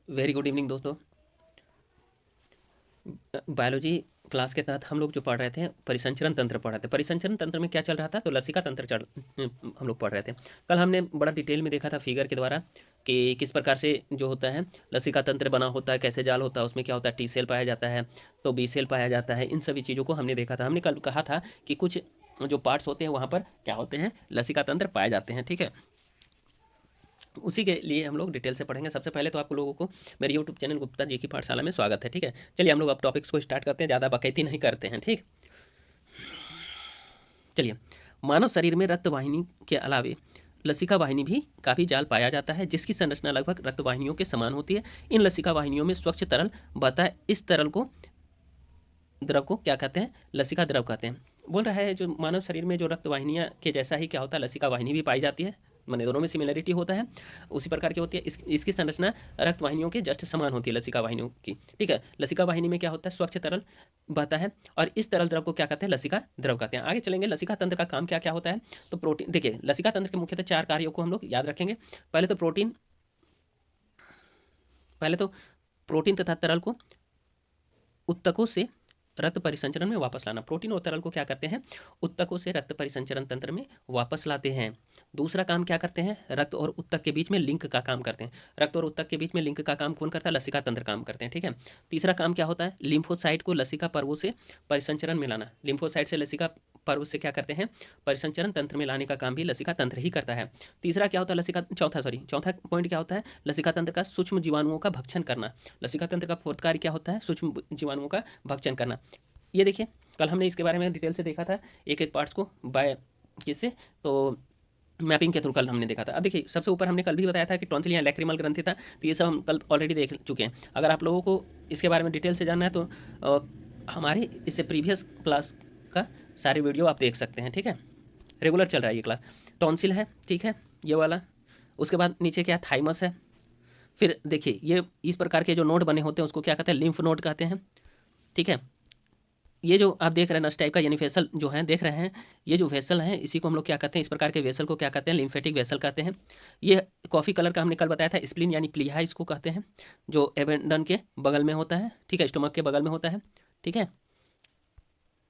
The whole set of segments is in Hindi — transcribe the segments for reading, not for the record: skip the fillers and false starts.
वेरी गुड इवनिंग दोस्तों। बायोलॉजी क्लास के तहत हम लोग जो पढ़ रहे थे परिसंचरण तंत्र पढ़ रहे थे। परिसंचरण तंत्र में क्या चल रहा था, तो लसिका तंत्र हम लोग पढ़ रहे थे। कल हमने बड़ा डिटेल में देखा था फिगर के द्वारा कि किस प्रकार से जो होता है लसिका तंत्र बना होता है, कैसे जाल होता है, उसमें क्या होता है, टी सेल पाया जाता है, तो बी सेल पाया जाता है। इन सभी चीज़ों को हमने देखा था। हमने कल कहा था कि कुछ जो पार्ट्स होते हैं वहाँ पर क्या होते हैं, लसिका तंत्र पाए जाते हैं। ठीक है, उसी के लिए हम लोग डिटेल से पढ़ेंगे। सबसे पहले तो आप लोगों को मेरे यूट्यूब चैनल गुप्ता जी की पाठशाला में स्वागत है। ठीक है, चलिए हम लोग अब टॉपिक्स को स्टार्ट करते हैं, ज़्यादा बकैती नहीं करते हैं। ठीक, चलिए। मानव शरीर में रक्त वाहिनी के अलावे लसिका वाहिनी भी काफ़ी जाल पाया जाता है, जिसकी संरचना लगभग रक्त वाहिनियों के समान होती है। इन लसिका वाहिनियों में स्वच्छ तरल बहता है। इस तरल को द्रव को क्या कहते हैं, लसिका द्रव कहते हैं। बोल रहा है जो मानव शरीर में जो रक्त वाहिनियाँ के जैसा ही क्या होता है, लसिका वाहिनी भी पाई जाती है। मैंने दोनों में सिमिलरिटी होता है, उसी प्रकार की होती है। इसकी संरचना रक्त वाहिनियों के जस्ट समान होती है, लसिका वाहिनियों की। ठीक है, लसिका वाहिनी में क्या होता है, स्वच्छ तरल बहता है, और इस तरल द्रव को क्या कहते हैं, लसिका द्रव कहते हैं। आगे चलेंगे, लसिका तंत्र का काम क्या क्या होता है। तो प्रोटीन, देखिए लसिका तंत्र के मुख्यतः 4 कार्यों को हम लोग याद रखेंगे। पहले तो प्रोटीन पहले तो प्रोटीन तथा तरल को उत्तकों से रक्त परिसंचरण में वापस लाना। प्रोटीन और तरल को क्या करते हैं, उत्तकों से रक्त परिसंचरण तंत्र में वापस लाते हैं। दूसरा काम क्या करते हैं, रक्त और उत्तक के बीच में लिंक का काम करते हैं। रक्त और उत्तक के बीच में लिंक का काम कौन करता है, लसिका तंत्र काम करते हैं। ठीक है, तीसरा काम क्या होता है, लिम्फोसाइट को लसिका पर्वों से परिसंचरण में लाना। लिम्फोसाइट से लसिका पर्व से क्या करते हैं, परिसंचरण तंत्र में लाने का काम भी लसिका तंत्र ही करता है। तीसरा क्या होता है, चौथा पॉइंट क्या होता है, लसिका तंत्र का सूक्ष्म जीवाणुओं का भक्षण करना। लसिका तंत्र का फोर्थ कार्य क्या होता है, सूक्ष्म जीवाणुओं का भक्षण करना। ये देखिए, कल हमने इसके बारे में डिटेल से देखा था, एक एक पार्ट्स को बाय किससे, तो मैपिंग के थ्रू कल हमने देखा था। अब देखिए, सबसे ऊपर हमने कल भी बताया था कि टॉन्सिल या लैक्रिमल ग्रंथि था, तो ये सब हम कल ऑलरेडी देख चुके हैं। अगर आप लोगों को इसके बारे में डिटेल से जानना है तो हमारे इससे प्रीवियस क्लास का सारे वीडियो आप देख सकते हैं। ठीक है, रेगुलर चल रहा है ये क्लास। टॉन्सिल है, ठीक है, ये वाला। उसके बाद नीचे क्या, थाइमस है। फिर देखिए, ये इस प्रकार के जो नोड बने होते हैं उसको क्या कहते हैं, लिम्फ नोड कहते हैं। ठीक है, ये जो आप देख रहे हैं नस टाइप का, यानी वेसल जो है देख रहे हैं, ये जो वेसल है इसी को हम लोग क्या कहते हैं, इस प्रकार के वेसल को क्या कहते हैं, लिम्फेटिक वेसल कहते हैं। ये कॉफ़ी कलर का हमने कल बताया था, स्प्लीन यानी प्लीहा इसको कहते हैं, जो एबेंडन के बगल में होता है। ठीक है, स्टोमक के बगल में होता है। ठीक है,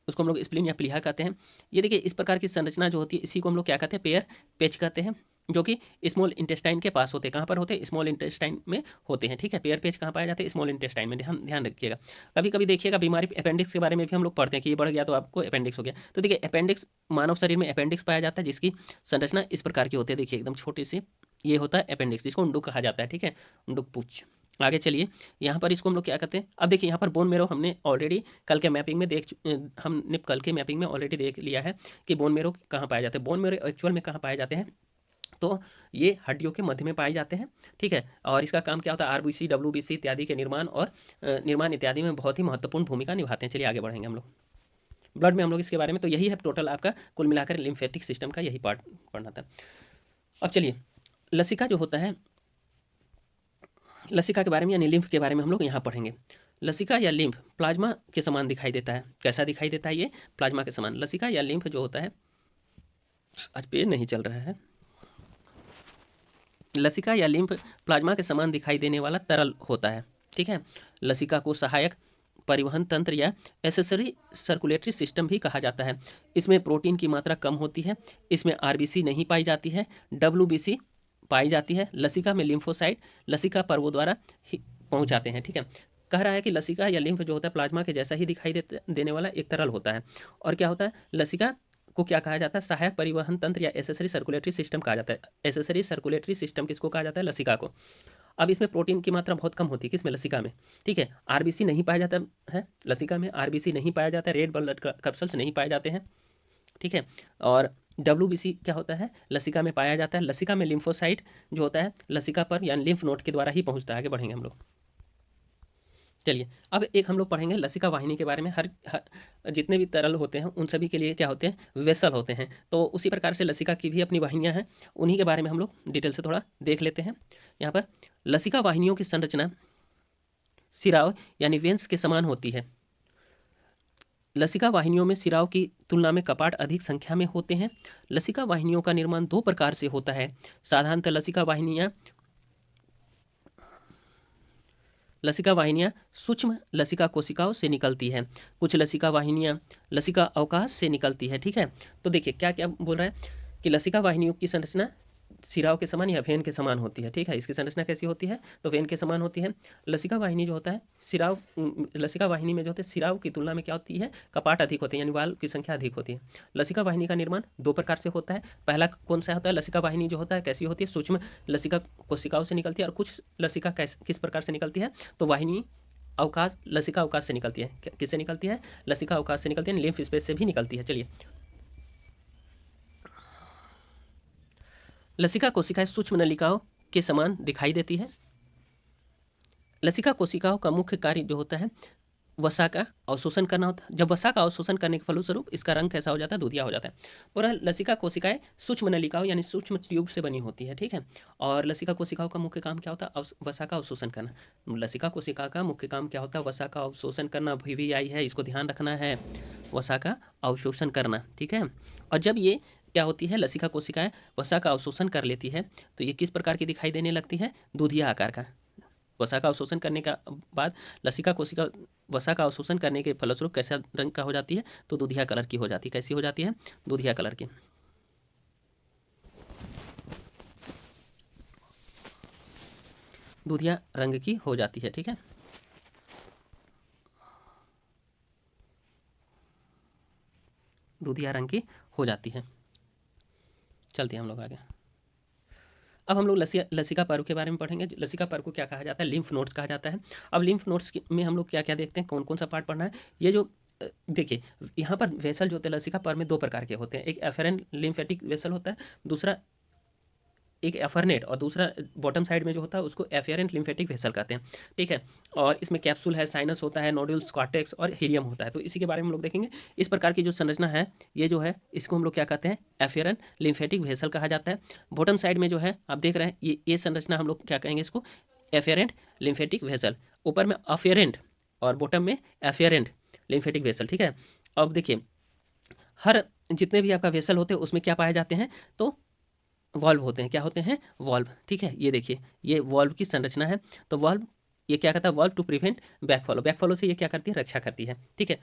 उसको हम लोग स्प्लीन या प्लीहा कहते हैं। ये देखिए, इस प्रकार की संरचना जो होती है इसी को हम लोग क्या कहते हैं, पेयर पेच कहते हैं, जो कि स्मॉल इंटेस्टाइन के पास होते हैं। कहाँ पर होते हैं, स्मॉल इंटेस्टाइन में होते हैं। ठीक है, पेयर पेच कहाँ पाए जाते हैं, स्मॉल इंटेस्टाइन में। ध्यान ध्यान रखिएगा। कभी कभी देखिएगा बीमारी अपेंडिक्स के बारे में भी हम लोग पढ़ते हैं कि ये बढ़ गया तो आपको अपेंडिक्स हो गया। तो देखिए, अपेंडिक्स, मानव शरीर में अपेंडिक्स पाया जाता है, जिसकी संरचना इस प्रकार की होती है। देखिए एकदम छोटी सी, ये होता है अपेंडिक्स, जिसको उंडुक कहा जाता है। ठीक है, उंडुक पुच्छ। आगे चलिए, यहाँ पर इसको हम लोग क्या कहते हैं, अब देखिए यहाँ पर बोन मेरो हमने ऑलरेडी कल के मैपिंग में हमने कल के मैपिंग में ऑलरेडी देख लिया है कि बोन मेरो कहाँ पाए जाते हैं। बोन मेरो एक्चुअल में कहाँ पाए जाते हैं, तो ये हड्डियों के मध्य में पाए जाते हैं। ठीक है, और इसका काम क्या होता है, आरबीसी, डब्ल्यूबीसी इत्यादि के निर्माण और निर्माण इत्यादि में बहुत ही महत्वपूर्ण भूमिका निभाते हैं। चलिए आगे बढ़ेंगे हम लोग। ब्लड में हम लोग इसके बारे में, तो यही है टोटल आपका कुल मिलाकर लिम्फेटिक सिस्टम का यही पार्ट पढ़ना था। अब चलिए, लसिका जो होता है, लसिका के बारे में यानी लिम्फ के बारे में हम लोग यहाँ पढ़ेंगे। लसिका या लिम्फ प्लाज्मा के समान दिखाई देता है। कैसा दिखाई देता है, ये प्लाज्मा के समान। लसिका या लिम्फ जो होता है, आज पेज नहीं चल रहा है। लसिका या लिम्फ प्लाज्मा के समान दिखाई देने वाला तरल होता है। ठीक है, लसिका को सहायक परिवहन तंत्र या एसेसरी सर्कुलेटरी सिस्टम भी कहा जाता है। इसमें प्रोटीन की मात्रा कम होती है, इसमें आरबीसी नहीं पाई जाती है, डब्ल्यूबीसी पाई जाती है। लसिका में लिम्फोसाइट लसिका पर्वों द्वारा पहुंच जाते हैं। ठीक है, कह रहा है कि लसिका या लिम्फ जो होता है प्लाज्मा के जैसा ही दिखाई देने वाला एक तरल होता है। और क्या होता है, लसिका को क्या कहा जाता है, सहायक परिवहन तंत्र या एसेसरी सर्कुलेटरी सिस्टम कहा जाता है। एसेसरी सर्कुलेटरी सिस्टम किसको कहा जाता है, लसिका को। अब इसमें प्रोटीन की मात्रा बहुत कम होती है, किसमें, लसिका में। ठीक है, आरबीसी नहीं पाया जाता है, लसिका में आरबीसी नहीं पाया जाता है, रेड ब्लड कैप्सल्स नहीं पाए जाते हैं। ठीक है, और डब्ल्यूबीसी क्या होता है, लसिका में पाया जाता है। लसिका में लिम्फोसाइट जो होता है लसिका पर यानी लिम्फ नोड के द्वारा ही पहुंचता है। आगे बढ़ेंगे हम लोग। चलिए, अब एक हम लोग पढ़ेंगे लसिका वाहिनी के बारे में। हर जितने भी तरल होते हैं उन सभी के लिए क्या होते हैं, वेसल होते हैं। तो उसी प्रकार से लसिका की भी अपनी वाहिनियाँ हैं, उन्हीं के बारे में हम लोग डिटेल से थोड़ा देख लेते हैं। यहाँ पर लसिका वाहिनियों की संरचना सिराव यानी वेंस के समान होती है। लसिका वाहिनियों में सिराव की तुलना में कपाट अधिक संख्या में होते हैं। लसिका वाहिनियों का निर्माण दो प्रकार से होता है। साधारणतः लसिका वाहिनियाँ लसिका वाहिनियाँ सूक्ष्म लसिका कोशिकाओं से निकलती है, कुछ लसिका वाहिनियाँ लसिका अवकाश से निकलती है। ठीक है, तो देखिए क्या क्या बोल रहा है कि लसिका वाहिनियों की संरचना सिराओं के समान या वेन के समान होती है। ठीक है, इसकी संरचना कैसी होती है, तो वेन के समान होती है। लसिका वाहिनी जो होता है सिराव, लसिका वाहिनी में जो होते हैं सिराव की तुलना में क्या होती है, कपाट अधिक होते हैं, यानी वाल्व की संख्या अधिक होती है। लसिका वाहिनी का निर्माण दो प्रकार से होता है। पहला कौन सा होता है, लसिका वाहिनी जो होता है कैसी होती है, सूक्ष्म लसिका कोशिकाओं से निकलती है। और कुछ लसिका किस प्रकार से निकलती है, तो वाहिनी अवकाश, लसिका अवकाश से निकलती है। किससे निकलती है, लसिका अवकाश से निकलती है, लिम्फ स्पेस से भी निकलती है। चलिए, लसिका कोशिकाएं सूक्ष्म नलिकाओं के समान दिखाई देती है। लसिका कोशिकाओं का मुख्य कार्य जो होता है वसा का अवशोषण करना होता है। जब वसा का अवशोषण करने के फलस्वरूप इसका रंग कैसा हो जाता है, दूधिया हो जाता है। पूरा लसिका कोशिकाएं सूक्ष्म नलिकाओं यानी सूक्ष्म ट्यूब से बनी होती है। ठीक है, और लसिका कोशिकाओं का मुख्य काम क्या होता है, वसा का अवशोषण करना। लसिका कोशिका का मुख्य काम क्या होता है, वसा का अवशोषण करना। VVI है, इसको ध्यान रखना है, वसा का अवशोषण करना। ठीक है, और जब ये क्या होती है, लसिका कोशिकाएं वसा का अवशोषण कर लेती है तो ये किस प्रकार की दिखाई देने लगती है, दूधिया आकार का। वसा का अवशोषण करने का बाद लसिका कोशिका वसा का अवशोषण करने के फलस्वरूप कैसा रंग का हो जाती है, तो दूधिया कलर की हो जाती है। कैसी हो जाती है, दूधिया कलर की। दूधिया रंग की हो जाती है। ठीक है, दूधिया रंग की हो जाती है। चलते हैं हम लोग आगे। अब हम लोग लसिका पर्व के बारे में पढ़ेंगे। लसिका पर्व को क्या कहा जाता है, लिम्फ नोड्स कहा जाता है। अब लिम्फ नोड्स में हम लोग क्या क्या देखते हैं, कौन कौन सा पार्ट पढ़ना है। ये जो देखिए यहाँ पर वेसल जो होते हैं लसिका पर्व में दो प्रकार के होते हैं। एक एफेरेंट लिम्फेटिक वेसल होता है, दूसरा एक एफरनेट, और दूसरा बॉटम साइड में जो होता है उसको एफेरेंट लिम्फेटिक वेसल कहते हैं। ठीक है, और इसमें कैप्सूल है, साइनस होता है, नोड्यूल्स, कॉर्टेक्स और हीलियम होता है। तो इसी के बारे में हम लोग देखेंगे। इस प्रकार की जो संरचना है ये जो है इसको हम लोग क्या कहते हैं, एफेरेंट लिम्फेटिक वेसल कहा जाता है। बॉटम साइड में जो है आप देख रहे हैं ये संरचना हम लोग क्या कहेंगे, इसको एफेरेंट लिम्फेटिक वेसल। ऊपर में अफेरेंट और बॉटम में एफेरेंट लिम्फेटिक वेसल। ठीक है, अब देखिए हर जितने भी आपका वेसल होते हैं उसमें क्या पाए जाते हैं, तो वॉल्व होते हैं। क्या होते हैं, वॉल्व। ठीक है, ये देखिए ये वॉल्व की संरचना है। तो वॉल्व ये क्या करता है, वॉल्व टू प्रिवेंट बैकफॉलो, बैकफॉलो से ये क्या करती है, रक्षा करती है। ठीक है,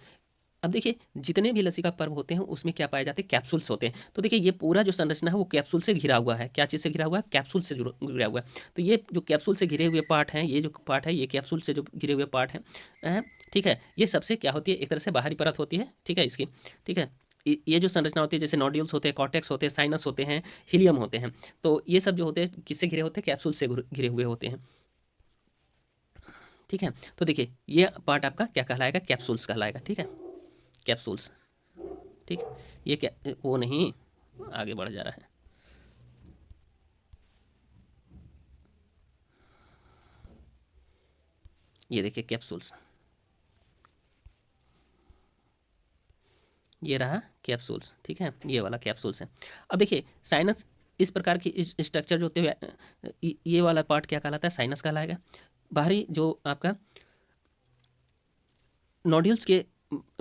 अब देखिए जितने भी लसिका पर्व होते हैं उसमें क्या पाए जाते हैं, कैप्सूल्स होते हैं। तो देखिए ये पूरा जो संरचना है वो कैप्सूल से घिरा हुआ है। क्या चीज़ से घिरा हुआ है, कैप्सूल से घिरा हुआ है। तो ये जो कैप्सूल से घिरे हुए पार्ट हैं, ये जो पार्ट है ये कैप्सूल से जो घिरे हुए पार्ट हैं, ठीक है, ये सबसे क्या होती है, एक तरह से बाहरी परत होती है। ठीक है, इसकी। ठीक है, ये जो संरचना होती है जैसे नोड्यूल्स होते हैं, कॉर्टेक्स होते हैं, साइनस होते हैं, हीलियम होते हैं। तो ये सब जो होते हैं किससे घिरे होते हैं, कैप्सूल से घिरे हुए होते हैं। ठीक है, तो देखिए ये पार्ट आपका क्या कहलाएगा, कैप्सूल्स कहलाएगा। ठीक है, कैप्सूल्स। ठीक, ये क्या, वो नहीं, आगे बढ़ जा रहा है। ये देखिए कैप्सूल्स, ये रहा कैप्सूल्स। ठीक है, ये वाला कैप्सूल्स है। अब देखिए साइनस इस प्रकार की स्ट्रक्चर जो होते हुए ये वाला पार्ट क्या कहलाता है, साइनस कहलाएगा। बाहरी जो आपका नोड्यूल्स के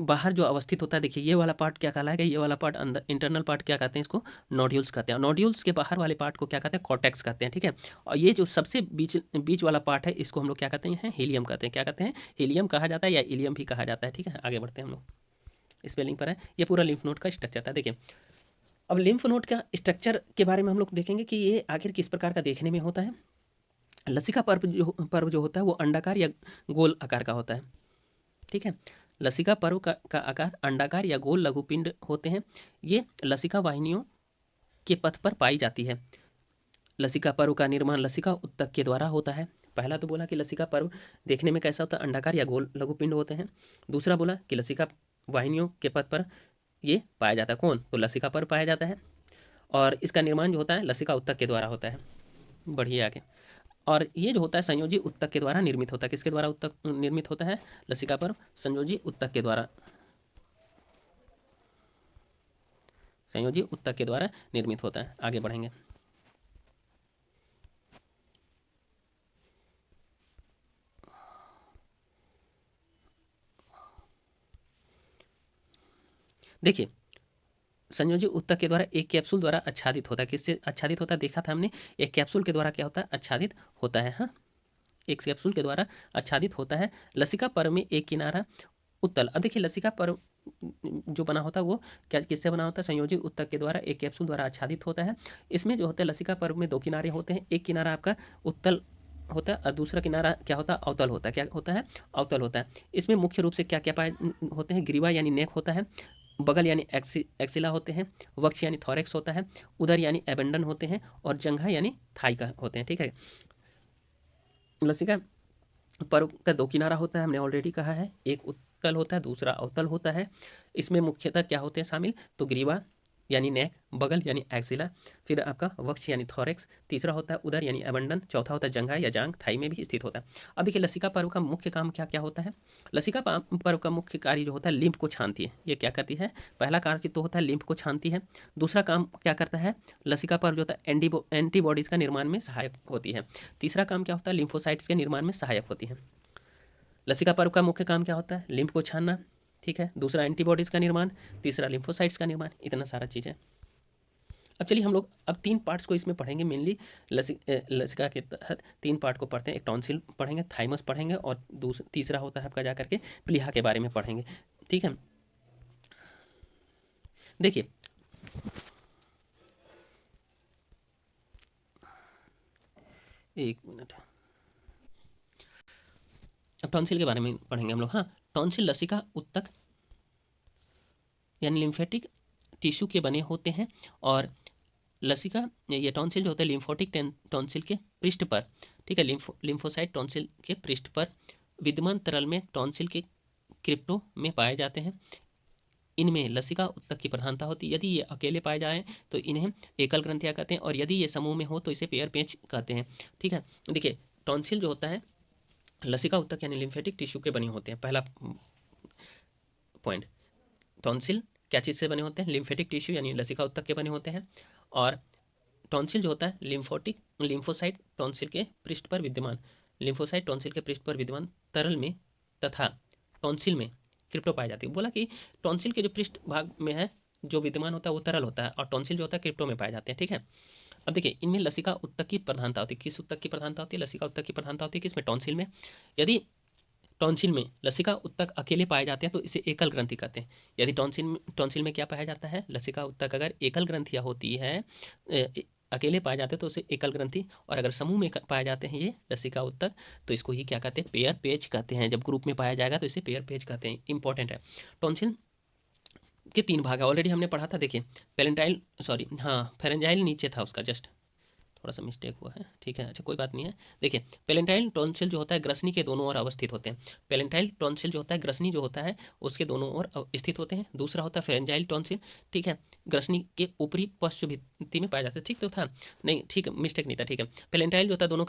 बाहर जो अवस्थित होता है, देखिए ये वाला पार्ट क्या कहलाएगा, ये वाला पार्ट अंदर इंटरनल पार्ट क्या कहते हैं, इसको नोड्यूल्स कहते हैं। नोड्यूल्स के बाहर वाले पार्ट को क्या कहते हैं, कॉर्टेक्स कहते हैं। ठीक है, और ये जो सबसे बीच बीच वाला पार्ट है इसको हम लोग क्या कहते हैं, हीलियम कहते हैं। क्या कहते हैं, हीलियम कहा जाता है या इलियम भी कहा जाता है। ठीक है, आगे बढ़ते हैं हम लोग, स्पेलिंग पर है। ये पूरा लिम्फ नोड का स्ट्रक्चर था। देखिए अब लिम्फ नोड का स्ट्रक्चर के बारे में हम लोग देखेंगे कि ये आखिर किस प्रकार का देखने में होता है। लसिका पर्व जो होता है वो अंडाकार या गोल आकार का होता है। ठीक है, लसिका पर्व का आकार अंडाकार या गोल लघुपिंड होते हैं। ये लसिका वाहिनियों के पथ पर पाई जाती है। लसिका पर्व का निर्माण लसिका उत्तक के द्वारा होता है। पहला तो बोला कि लसिका पर्व देखने में कैसा होता है, अंडाकार या गोल लघुपिंड होते हैं। दूसरा बोला कि लसिका वाहिनियों के पथ पर ये पाया जाता है, कौन, तो लसिका पर्व पाया जाता है। और इसका निर्माण जो होता है लसिका उत्तक के द्वारा होता है। बढ़िए आगे। और ये जो होता है संयोजी उत्तक के द्वारा निर्मित होता है। किसके द्वारा उत्तक निर्मित होता है, लसिका पर्व संयोजी उत्तक के द्वारा, संयोजी उत्तक के द्वारा निर्मित होता है। आगे बढ़ेंगे। देखिए संयोजी उत्तक के द्वारा एक कैप्सूल द्वारा आच्छादित होता है। किससे आच्छादित होता है, देखा था हमने, एक कैप्सूल के द्वारा क्या होता है, आच्छादित होता है। हाँ, एक कैप्सूल के द्वारा आच्छादित होता है। लसिका पर्व में एक किनारा उत्तल। अब देखिए लसिका पर्व जो बना होता है वो क्या किससे बना होता है? संयोजी उत्तक के द्वारा एक कैप्सूल द्वारा आच्छादित होता है। इसमें जो होता है लसिका पर्व में दो किनारे होते हैं, एक किनारा आपका उत्तल होता है और दूसरा किनारा क्या होता है? अवतल होता है। क्या होता है? अवतल होता है। इसमें मुख्य रूप से क्या क्या पाए होते हैं? ग्रीवा यानी नेक होता है, बगल यानी एक्सिला होते हैं, वक्ष यानी थोरेक्स होता है, उदर यानी एबेंडन होते हैं और जंघा यानी थाई का होते हैं। ठीक है, लसिका पर्व का दो किनारा होता है, हमने ऑलरेडी कहा है, एक उत्तल होता है दूसरा अवतल होता है। इसमें मुख्यतः क्या होते हैं शामिल? तो ग्रीवा यानी नेक, बगल यानी एक्सिला, फिर आपका वक्ष यानी थोरेक्स, तीसरा होता है उदर यानी एबंडन, चौथा होता है जंघा या जांग, थाई में भी स्थित होता है। अब देखिए लसिका पर्व का मुख्य काम क्या क्या होता है? लसिका पर्व का मुख्य कार्य जो होता है लिम्फ को छानती है। ये क्या करती है? पहला कार्य तो होता है लिम्फ को छानती है। दूसरा काम क्या करता है? लसिका पर्व जो होता है एंटीबॉडीज का निर्माण में सहायक होती है। तीसरा काम क्या होता है? लिम्फोसाइट्स के निर्माण में सहायक होती है। लसिका पर्व का मुख्य काम क्या होता है? लिम्फ को छानना, ठीक है, दूसरा एंटीबॉडीज का निर्माण, तीसरा लिम्फोसाइट्स का निर्माण, इतना सारा चीज़ है। अब चलिए हम लोग अब तीन पार्ट्स को इसमें पढ़ेंगे मेनली। लसिका के तहत तीन पार्ट को पढ़ते हैं। एक टॉन्सिल पढ़ेंगे, थाइमस पढ़ेंगे और तीसरा होता है आपका जा करके प्लीहा के बारे में पढ़ेंगे। ठीक है, देखिए एक मिनट, अब टॉन्सिल के बारे में पढ़ेंगे हम लोग। हाँ, टॉन्सिल लसिका उत्तक यानी लिम्फेटिक टिश्यू के बने होते हैं और लसिका ये टॉन्सिल जो होता है लिम्फोटिक टॉन्सिल के पृष्ठ पर, ठीक है, लिम्फोसाइट टॉन्सिल के पृष्ठ पर विद्यमान तरल में टॉन्सिल के क्रिप्टो में पाए जाते हैं। इनमें लसिका उत्तक की प्रधानता होती है। यदि ये अकेले पाए जाएं तो इन्हें एकल ग्रंथियां कहते हैं और यदि ये समूह में हो तो इसे पेयर पेच कहते हैं। ठीक है, देखिए टॉन्सिल जो होता है लसिका उत्तक यानी लिम्फेटिक टिश्यू के बने होते हैं। पहला पॉइंट, टॉन्सिल क्या चीज़ से बने होते हैं? लिम्फेटिक टिश्यू यानी लसिका उत्तक के बने होते हैं। और टॉन्सिल जो होता है लिम्फोसाइट टॉन्सिल के पृष्ठ पर विद्यमान, लिम्फोसाइट टॉन्सिल के पृष्ठ पर विद्यमान तरल में तथा टॉन्सिल में क्रिप्टो पाई जाती है। बोला कि टॉन्सिल के जो पृष्ठ भाग में है जो विद्यमान होता है वो तरल होता है और टॉन्सिल जो होता है क्रिप्टो में पाए जाते हैं। ठीक है, अब देखिए इनमें लसिका उत्तक की प्रधानता होती है। किस उत्तक की प्रधानता होती है? लसिका उत्तक की प्रधानता होती है किसमें? टॉन्सिल में। यदि टॉन्सिल में लसिका उत्तक अकेले पाए जाते हैं तो इसे एकल ग्रंथि कहते हैं। यदि टॉन्सिल में क्या पाया जाता है? लसिका उत्तक अगर एकल ग्रंथियाँ होती है, अकेले पाए जाते हैं तो उसे एकल ग्रंथि, और अगर समूह में पाए जाते हैं ये लसिका उत्तक तो इसको ही क्या कहते हैं? पेयर पेज कहते हैं। जब ग्रुप में पाया जाएगा तो इसे पेयर पेज कहते हैं। इंपॉर्टेंट है। टॉन्सिल के तीन भाग है, ऑलरेडी हमने पढ़ा था। देखिए पेलेंटाइल, सॉरी हाँ फेरेंजाइल नीचे था उसका, जस्ट थोड़ा सा मिस्टेक हुआ है। ठीक है, अच्छा कोई बात नहीं है। देखिए पेलेंटाइल टॉन्सिल जो होता है ग्रसनी के दोनों ओर अवस्थित होते हैं। पेलेंटाइल टॉन्सिल जो होता है ग्रसनी जो होता है उसके दोनों ओर स्थित होते हैं। दूसरा होता है फेरेंजाइल टॉन्सिल, ठीक है, ग्रसनी के ऊपरी पश्च भित्ति में पाया जाता है। ठीक तो था, नहीं ठीक है, मिस्टेक नहीं था। ठीक है, पेलेंटाइल जो होता है दोनों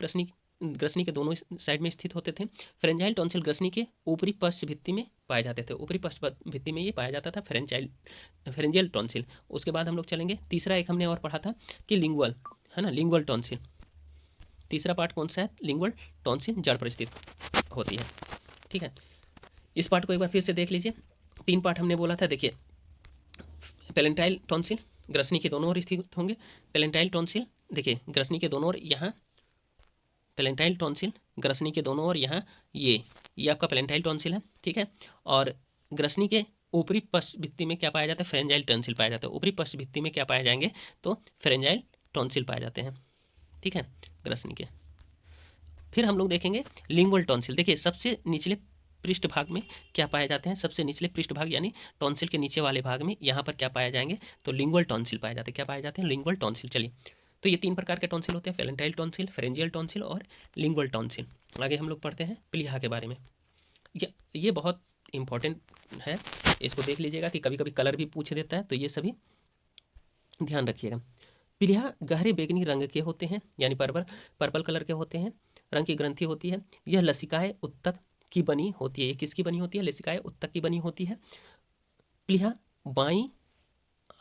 ग्रसनी के दोनों साइड में स्थित होते थे। फेरेंजाइल टॉन्सिल ग्रसनी के ऊपरी पश्च भित्ति में पाए जाते थे। ऊपरी पश्च भित्ति में ये पाया जाता था फेरेंजियल टॉन्सिल। उसके बाद हम लोग चलेंगे तीसरा एक हमने और पढ़ा था कि लिंगुअल, है ना, लिंगुअल टॉन्सिल। तीसरा पार्ट कौन सा है? लिंगुअल टॉन्सिल जड़ पर स्थित होती है। ठीक है, इस पार्ट को एक बार फिर से देख लीजिए। तीन पार्ट हमने बोला था। देखिए पेलेंटाइल टॉन्सिल ग्रसनी के दोनों ओर स्थित होंगे। पेलेंटाइल टॉन्सिल देखिए ग्रसनी के दोनों ओर, यहाँ पेलेंटाइल टॉन्सिल ग्रसनी के दोनों ओर, यहाँ ये आपका पेलेंटाइल टॉन्सिल है। ठीक है, और ग्रसनी के ऊपरी पश्च भित्ति में क्या पाया जाता है? फेरेंजाइल टॉन्सिल पाया जाता है। ऊपरी पश्च भित्ति में क्या पाए जाएंगे? तो फेरेंजाइल टॉन्सिल पाए जाते हैं। ठीक है, ग्रसनी के। फिर हम लोग देखेंगे लिंगुअल टॉन्सिल। देखिए सबसे निचले पृष्ठ भाग में क्या पाए जाते हैं? सबसे निचले पृष्ठ भाग यानी टॉन्सिल के नीचे वाले भाग में यहाँ पर क्या पाए जाएंगे? तो लिंगुअल टॉन्सिल पाए जाते हैं। क्या पाए जाते हैं? Lingual tonsil. चलिए, तो ये तीन प्रकार के टॉन्सिल होते हैं, पेलेंटाइल टॉन्सिल, फेरेंजियल टॉन्सिल और लिंगुअल टॉन्सिल। आगे हम लोग पढ़ते हैं प्लीहा के बारे में। ये बहुत इंपॉर्टेंट है, इसको देख लीजिएगा कि कभी कभी कलर भी पूछ देता है, तो ये सभी ध्यान रखिएगा। प्लीहा गहरे बैगनी रंग के होते हैं यानी पर्पल कलर के होते हैं, रंग की ग्रंथि होती है। यह लसिकाए उत्तक की बनी होती है। ये किसकी बनी होती है? लसिकाए उत्तक की बनी होती है। प्लीहा बाई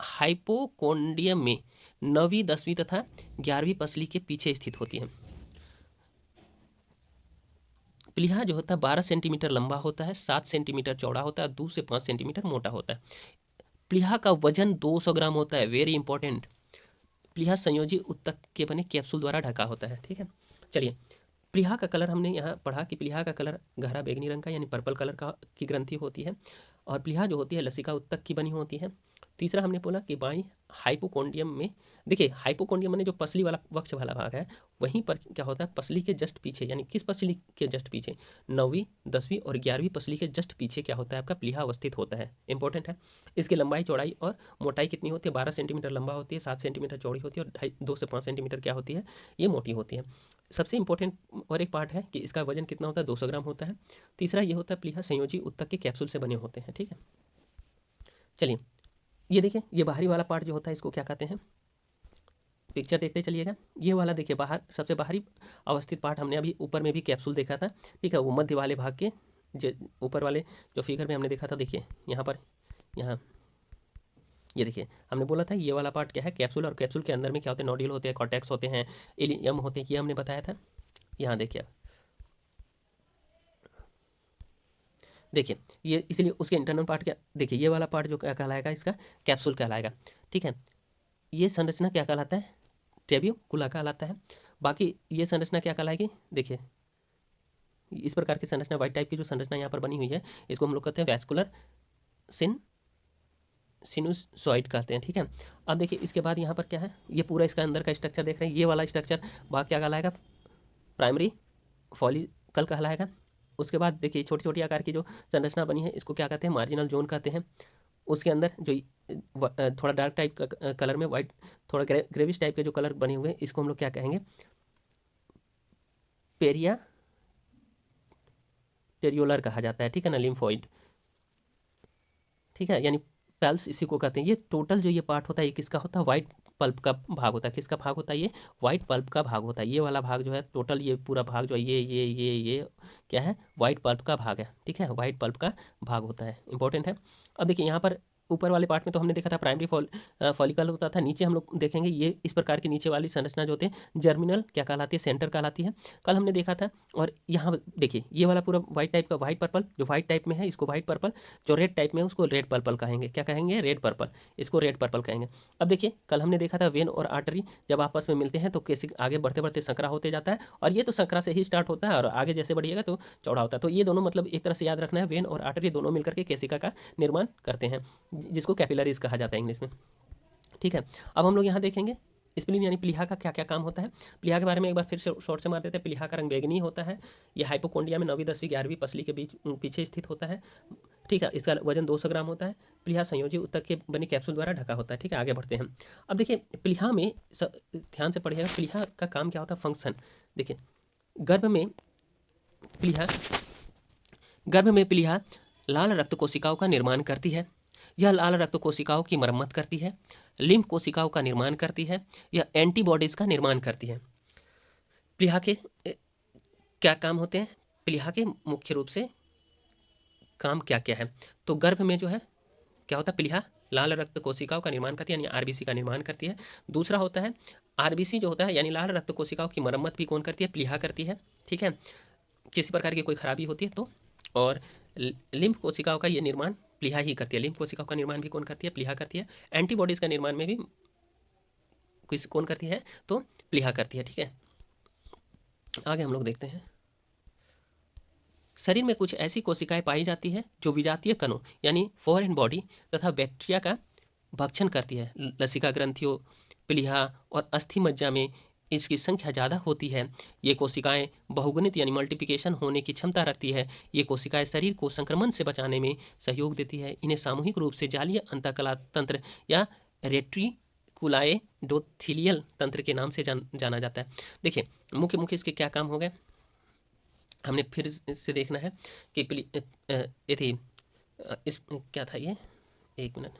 हाइपोकोंडियम में 9वीं 10वीं तथा 11वीं पसली के पीछे स्थित होती है। प्लीहा जो होता है 12 सेंटीमीटर लंबा होता है, 7 सेंटीमीटर चौड़ा होता है, 2 से 5 सेंटीमीटर मोटा होता है। प्लीहा का वजन 200 ग्राम होता है। Very important. प्लीहा संयोजी उत्तक के बने कैप्सूल द्वारा ढका होता है। ठीक है, चलिए प्लीहा का कलर हमने यहाँ पढ़ा कि प्लीहा का कलर गहरा बैंगनी रंग का यानी पर्पल कलर का की ग्रंथि होती है, और प्लीहा जो होती है लसिका उत्तक की बनी होती है। तीसरा हमने बोला कि बाई हाइपोकोंडियम में, देखिए हाइपोकोंडियम में जो पसली वाला वक्ष वाला भाग है, वहीं पर क्या होता है, पसली के जस्ट पीछे, यानी किस पसली के जस्ट पीछे, 9वीं 10वीं और 11वीं पसली के जस्ट पीछे क्या होता है, आपका प्लीहा अवस्थित होता है। इंपॉर्टेंट है। इसकी लंबाई चौड़ाई और मोटाई कितनी होती है, 12 सेंटीमीटर लंबा होती है, 7 सेंटीमीटर चौड़ी होती है, और 2 से 5 सेंटीमीटर क्या होती है, ये मोटी होती है। सबसे इंपॉर्टेंट और एक पार्ट है कि इसका वजन कितना होता है, 200 ग्राम होता है। तीसरा ये होता है प्लीहा संयोजी उत्तक के कैप्सूल से बने होते हैं। ठीक है, चलिए ये देखिए, ये बाहरी वाला पार्ट जो होता है इसको क्या कहते हैं, पिक्चर देखते चलिएगा। ये वाला देखिए बाहर सबसे बाहरी अवस्थित पार्ट, हमने अभी ऊपर में भी कैप्सूल देखा था। ठीक है, वो मध्य वाले भाग के ऊपर वाले जो फिगर में हमने देखा था, देखिए यहाँ पर, यहाँ ये देखिए हमने बोला था ये वाला पार्ट क्या है, कैप्सूल, और कैप्सूल के अंदर में क्या होते हैं, नोड्यूल होते हैं, कॉर्टेक्स होते हैं, इलियम होते हैं, ये हमने बताया था। यहाँ देखिए अब देखिए ये, इसलिए उसके इंटरनल पार्ट क्या, देखिए ये वाला पार्ट जो क्या कहलाएगा, इसका कैप्सूल कहलाएगा। ठीक है, ये संरचना क्या कहलाता है, ट्रेबियोकुला कहलाता है। बाकी ये संरचना क्या कहलाएगी, देखिए इस प्रकार की संरचना, वाइट टाइप की जो संरचना यहाँ पर बनी हुई है, इसको हम लोग कहते हैं वैस्कुलर सिनुसॉइड कहते हैं। ठीक है, अब देखिए इसके बाद यहाँ पर क्या है, ये पूरा इसका अंदर का स्ट्रक्चर देख रहे हैं, ये वाला स्ट्रक्चर भाग क्या कहलाएगा, प्राइमरी फॉलिकल कहलाएगा। उसके बाद देखिए छोटी छोटी आकार की जो संरचना बनी है, इसको क्या कहते हैं, मार्जिनल जोन कहते हैं। उसके अंदर जो थोड़ा डार्क टाइप का कलर में, वाइट थोड़ा ग्रेविश टाइप के जो कलर बने हुए हैं, इसको हम लोग क्या कहेंगे, पेरिया टेरियोलर कहा जाता है। ठीक है ना, लिम्फोइड। ठीक है, यानी पेल्स इसी को कहते हैं। ये टोटल जो ये पार्ट होता है, ये किसका होता है, वाइट पल्प का भाग होता है। किसका भाग होता है, ये वाइट पल्प का भाग होता है। ये वाला भाग जो है टोटल, ये पूरा भाग जो है, ये क्या है, वाइट पल्प का भाग है। ठीक है, वाइट पल्प का भाग होता है, इंपॉर्टेंट है। अब देखिए यहाँ पर ऊपर वाले पार्ट में तो हमने देखा था प्राइमरी फॉलिकल होता था। नीचे हम लोग देखेंगे ये इस प्रकार की नीचे वाली संरचना जो होती है, जर्मिनल क्या कहलाती है, सेंटर कहलाती है, कल हमने देखा था। और यहाँ देखिए ये वाला पूरा वाइट टाइप का, वाइट पर्पल जो वाइट टाइप में है, इसको वाइट पर्पल, जो रेड टाइप में है उसको रेड पर्पल कहेंगे। क्या कहेंगे, रेड पर्पल, इसको रेड पर्पल कहेंगे। अब देखिए कल हमने देखा था वेन और आर्टरी जब आपस में मिलते हैं तो कैसे आगे बढ़ते बढ़ते संकरा होते जाता है, और ये तो संकरा से ही स्टार्ट होता है और आगे जैसे बढ़िएगा तो चौड़ा होता है। तो ये दोनों मतलब एक तरह से याद रखना है, वेन और आर्टरी दोनों मिलकर के केसिका का निर्माण करते हैं, जिसको कैपिलरीज कहा जाता है इंग्लिश में। ठीक है, अब हम लोग यहाँ देखेंगे स्प्लीन यानी प्लीहा का क्या क्या काम होता है। प्लीहा के बारे में एक बार फिर से शॉर्ट से मार देते हैं। प्लीहा का रंग बैंगनी होता है। ये हाइपोकोंडिया में 9वीं 10वीं 11वीं पसली के बीच पीछे स्थित होता है। ठीक है, इसका वजन 200 ग्राम होता है। प्लीहा संयोजी उत्तक के बनी कैप्सूल द्वारा ढका होता है। ठीक है, आगे बढ़ते हैं। अब देखिए प्लीहा में ध्यान से पढ़िएगा, प्लीहा का काम क्या होता है, फंक्शन। देखिए गर्भ में प्लीहा लाल रक्त कोशिकाओं का निर्माण करती है। यह लाल रक्त कोशिकाओं की मरम्मत करती है, लिम्फ कोशिकाओं का निर्माण करती है, यह एंटीबॉडीज का निर्माण करती है। प्लीहा के क्या काम होते हैं, प्लीहा के मुख्य रूप से काम क्या क्या है, तो गर्भ में जो है क्या होता है, प्लीहा लाल रक्त कोशिकाओं का निर्माण करती है, यानी आरबीसी का निर्माण करती है। दूसरा होता है आरबीसी जो होता है, यानी लाल रक्त कोशिकाओं की मरम्मत भी कौन करती है, प्लीहा करती है। ठीक है, किसी प्रकार की कोई खराबी होती है तो। और लिम्फ कोशिकाओं का ये निर्माण प्लीहा ही करती है। लिम्फ कोशिकाओं का निर्माण भी कौन करती है, प्लीहा करती है। एंटीबॉडीज का निर्माण में भी किस कौन करती है, तो प्लीहा करती है। ठीक है, आगे हम लोग देखते हैं। शरीर में कुछ ऐसी कोशिकाएं पाई जाती है जो विजातीय कणों यानी फॉरेन बॉडी तथा बैक्टीरिया का भक्षण करती है। लसिका ग्रंथियों, प्लीहा और अस्थि मज्जा में इसकी संख्या ज़्यादा होती है। ये कोशिकाएं बहुगुणित यानी मल्टीप्लिकेशन होने की क्षमता रखती है। ये कोशिकाएं शरीर को संक्रमण से बचाने में सहयोग देती है। इन्हें सामूहिक रूप से जालीय अंतःकला तंत्र या रेट्रिकुलाएडोथीलियल तंत्र के नाम से जाना जाता है। देखिए मुख्य इसके क्या काम हो गए, हमने फिर से देखना है कि ये थी इस क्या था ये, एक मिनट,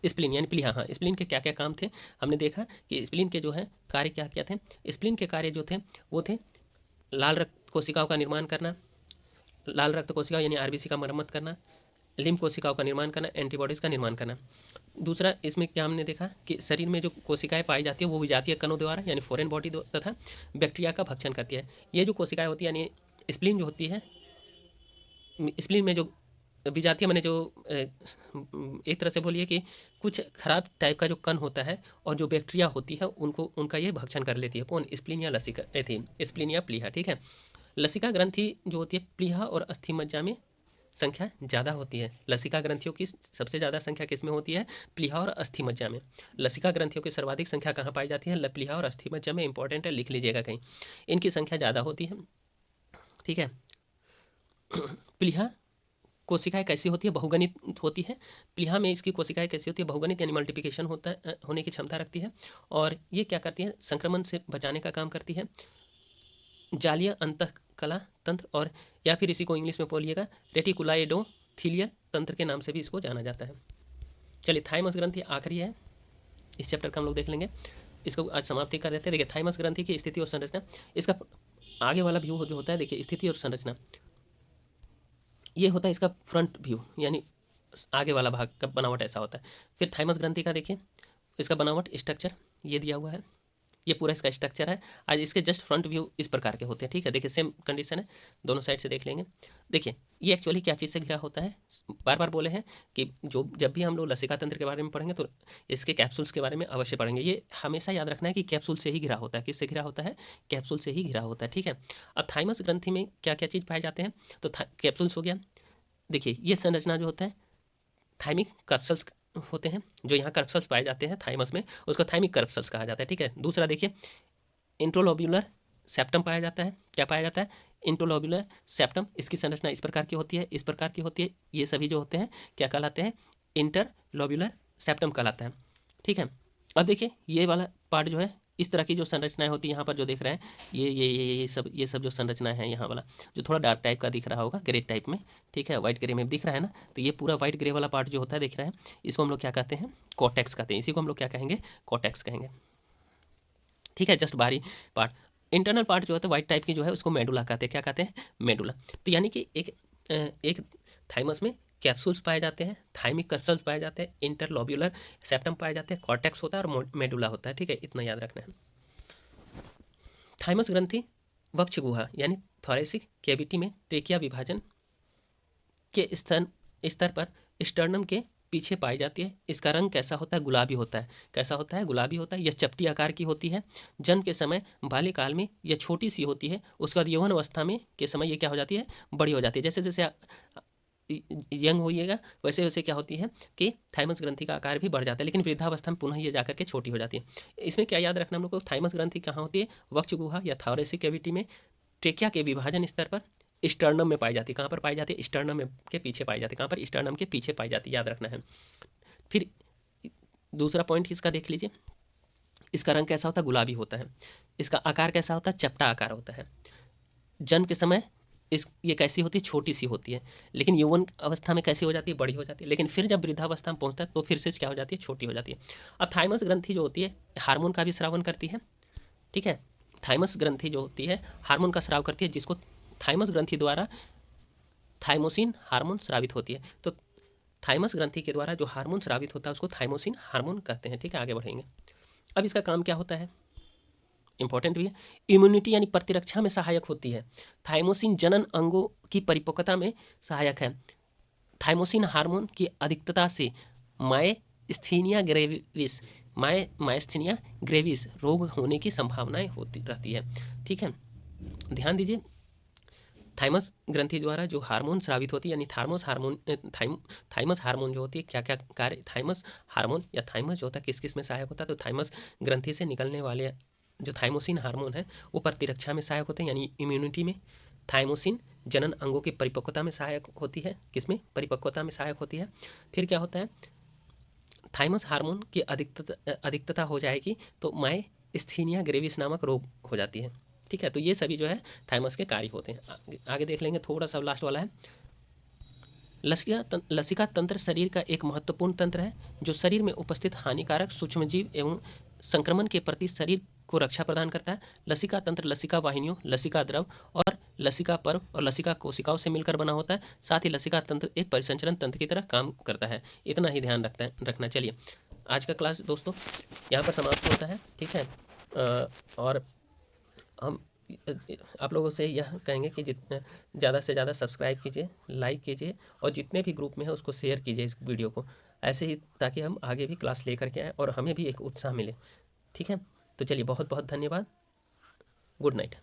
स्प्लीन यानी प्लीहा। हाँ, स्प्लीन के क्या क्या काम थे, हमने देखा कि स्प्लीन के जो है कार्य क्या क्या थे। स्प्लीन के कार्य जो थे वो थे लाल रक्त कोशिकाओं का निर्माण करना, लाल रक्त कोशिकाओं यानी आरबीसी का मरम्मत करना, लिम्फ कोशिकाओं का निर्माण करना, एंटीबॉडीज़ का निर्माण करना। दूसरा इसमें क्या हमने देखा कि शरीर में जो कोशिकाएं पाई जाती है वो विजातीय कणों द्वारा यानी फॉरेन बॉडी तथा बैक्टीरिया का भक्षण करती है। ये जो कोशिकाएं होती है यानी स्प्लीन जो होती है, स्प्लीन में जो विजातीय मैंने जो एक तरह से बोलिए कि कुछ खराब टाइप का जो कण होता है और जो बैक्टीरिया होती है उनको उनका ये भक्षण कर लेती है। कौन? स्प्लीन या लसिका थी, स्प्लीन या प्लीहा। ठीक है, लसिका ग्रंथि जो होती है प्लीहा और अस्थि मज्जा में संख्या ज़्यादा होती है। लसिका ग्रंथियों की सबसे ज़्यादा संख्या किस में होती है? प्लीहा और अस्थि मज्जा में। लसिका ग्रंथियों की सर्वाधिक संख्या कहाँ पाई जाती है? प्लीहा और अस्थि मज्जा में। इंपॉर्टेंट है, लिख लीजिएगा कहीं, इनकी संख्या ज़्यादा होती है। ठीक है, प्लीहा कोशिकाएं कैसी होती है? बहुगणित होती है। प्लीहा में इसकी कोशिकाएं कैसी होती है? बहुगणित यानी मल्टीप्लिकेशन होता है, होने की क्षमता रखती है। और ये क्या करती है? संक्रमण से बचाने का काम करती है। जालीय अंतःकला तंत्र, और या फिर इसी को इंग्लिश में बोलिएगा रेटिकुलाइडोथीलियल तंत्र के नाम से भी इसको जाना जाता है। चलिए, थाइमस ग्रंथि आखिरी है, इस चैप्टर का हम लोग देख लेंगे, इसको आज समाप्ति कर देते हैं। देखिए, थाइमस ग्रंथि की स्थिति और संरचना, इसका आगे वाला व्यू जो होता है, देखिए स्थिति और संरचना, ये होता है इसका फ्रंट व्यू, यानी आगे वाला भाग का बनावट ऐसा होता है। फिर थाइमस ग्रंथि का देखिए, इसका बनावट स्ट्रक्चर ये दिया हुआ है, ये पूरा इसका स्ट्रक्चर है। आज इसके जस्ट फ्रंट व्यू इस प्रकार के होते हैं। ठीक है, देखिए सेम कंडीशन है, दोनों साइड से देख लेंगे। देखिए, ये एक्चुअली क्या चीज़ से घिरा होता है? बार बार बोले हैं कि जो जब भी हम लोग लसिका तंत्र के बारे में पढ़ेंगे तो इसके कैप्सूल्स के बारे में अवश्य पढ़ेंगे। ये हमेशा याद रखना है कि कैप्सूल से ही घिरा होता है। किससे घिरा होता है? कैप्सूल से ही घिरा होता है। ठीक है, अब थाइमस ग्रंथि में क्या क्या चीज़ पाए जाते हैं? तो कैप्सूल्स हो गया। देखिए, ये संरचना जो होता है, थाइमिक कर्पल्स होते हैं, जो यहाँ कर्पल्स पाए जाते हैं थाइमस में, उसको थाइमिक कर्पल्स कहा जाता है। ठीक है, दूसरा देखिए, इंट्रोलोब्यूलर सेप्टम पाया जाता है। क्या पाया जाता है? इंट्रोलोब्यूलर सेप्टम। इसकी संरचना इस प्रकार की होती है, इस प्रकार की होती है। ये सभी जो होते हैं क्या कहलाते हैं? इंटरलोब्यूलर सेप्टम कहलाता है। ठीक है, अब देखिए ये वाला पार्ट जो है, इस तरह की जो संरचनाएं होती है, यहाँ पर जो देख रहे हैं, ये सब जो संरचनाएं हैं, यहाँ वाला जो थोड़ा डार्क टाइप का दिख रहा होगा, ग्रे टाइप में, ठीक है, व्हाइट ग्रे में दिख रहा है ना, तो ये पूरा व्हाइट ग्रे वाला पार्ट जो होता है, दिख रहा है, इसको हम लोग क्या कहते हैं? कॉर्टेक्स कहते हैं। इसी को हम लोग क्या कहेंगे? कॉर्टेक्स कहेंगे। ठीक है, जस्ट बाहरी पार्ट। इंटरनल पार्ट जो होता है व्हाइट टाइप की जो है, उसको मेडुला कहते हैं। क्या कहते हैं? मेडुला। तो यानी कि एक थाइमस में कैप्सूल्स पाए जाते हैं, थाइमिक कर्पल्स पाए जाते हैं, इंटरलोब्यूलर सेप्टम पाए जाते हैं, कॉर्टेक्स होता है और मेडुला होता है। ठीक है, इतना याद रखना है। थाइमस ग्रंथि वक्ष गुहा यानी थोरेसिक कैविटी में ट्रेकिया विभाजन के स्तर पर स्टर्नम के पीछे पाई जाती है। इसका रंग कैसा होता है? गुलाबी होता है। कैसा होता है? गुलाबी होता है। यह चपटी आकार की होती है। जन्म के समय बाल्यकाल में यह छोटी सी होती है, उसके बाद यौवन अवस्था में के समय ये क्या हो जाती है? बड़ी हो जाती है। जैसे जैसे यंग होइएगा वैसे वैसे क्या होती है कि थाइमस ग्रंथि का आकार भी बढ़ जाता है, लेकिन वृद्धावस्था में पुनः ये जाकर के छोटी हो जाती है। इसमें क्या याद रखना हम लोग को? थाइमस ग्रंथि कहाँ होती है? वक्ष गुहा या थोरेसिक कैविटी में ट्रेकिया के विभाजन स्तर पर स्टर्नम में पाई जाती है। कहाँ पर पाई जाती है? स्टर्नम में के पीछे पाई जाती है। कहाँ पर? स्टर्नम के पीछे पाई जाती है, याद रखना है। फिर दूसरा पॉइंट इसका देख लीजिए, इसका रंग कैसा होता है? गुलाबी होता है। इसका आकार कैसा होता है? चपटा आकार होता है। जन्म के समय ये कैसी होती है? छोटी सी होती है, लेकिन यौवन अवस्था में कैसी हो जाती है? बड़ी हो जाती है, लेकिन फिर जब वृद्धावस्था में पहुंचता है तो फिर से क्या हो जाती है? छोटी हो जाती है। अब थाइमस ग्रंथि जो होती है हार्मोन का भी स्रावन करती है। ठीक है, थाइमस ग्रंथि जो होती है हार्मोन का स्राव करती है, जिसको थाइमस ग्रंथि द्वारा थाइमोसिन हार्मोन स्रावित होती है। तो थाइमस ग्रंथि के द्वारा जो हार्मोन स्रावित होता है उसको थाइमोसिन हार्मोन कहते हैं। ठीक है, आगे बढ़ेंगे। अब इसका काम क्या होता है? इंपॉर्टेंट भी है। इम्यूनिटी यानी प्रतिरक्षा में सहायक होती है। थाइमोसिन जनन अंगों की परिपक्वता में सहायक है। थाइमोसिन हार्मोन की अधिकता से मायस्थीनिया ग्रेविस मायस्थीनिया ग्रेविस रोग होने की संभावनाएं होती रहती है। ठीक है, ध्यान दीजिए, थाइमस ग्रंथि द्वारा जो हार्मोन स्रावित होती है, यानी थाइमस हार्मोन जो होती है, क्या क्या कार्य थाइमस हार्मोन या थाइमस जो होता है किस किस में सहायक होता है? तो थाइमस ग्रंथि से निकलने वाले जो थाइमोसिन हार्मोन है वो प्रतिरक्षा में सहायक होते हैं, यानी इम्यूनिटी में। थाइमोसिन जनन अंगों की परिपक्वता में सहायक होती है। किसमें? परिपक्वता में सहायक होती है। फिर क्या होता है? थाइमस हार्मोन की अधिकता हो जाएगी तो मायस्थीनिया ग्रेविस नामक रोग हो जाती है। ठीक है, तो ये सभी जो है थाइमस के कार्य होते हैं। आगे देख लेंगे, थोड़ा सा लास्ट वाला है। लसिका तंत्र शरीर का एक महत्वपूर्ण तंत्र है जो शरीर में उपस्थित हानिकारक सूक्ष्मजीव एवं संक्रमण के प्रति शरीर को रक्षा प्रदान करता है। लसिका तंत्र लसिका वाहिनियों, लसिका द्रव और लसिका पर्व और लसिका कोशिकाओं से मिलकर बना होता है। साथ ही लसिका तंत्र एक परिसंचरण तंत्र की तरह काम करता है। इतना ही ध्यान रखना। चलिए, आज का क्लास दोस्तों यहाँ पर समाप्त होता है। ठीक है, और हम आप लोगों से यह कहेंगे कि जितना ज़्यादा से ज़्यादा सब्सक्राइब कीजिए, लाइक कीजिए और जितने भी ग्रुप में है उसको शेयर कीजिए इस वीडियो को, ऐसे ही ताकि हम आगे भी क्लास लेकर के आएँ और हमें भी एक उत्साह मिले। ठीक है, तो चलिए बहुत बहुत धन्यवाद। Good night.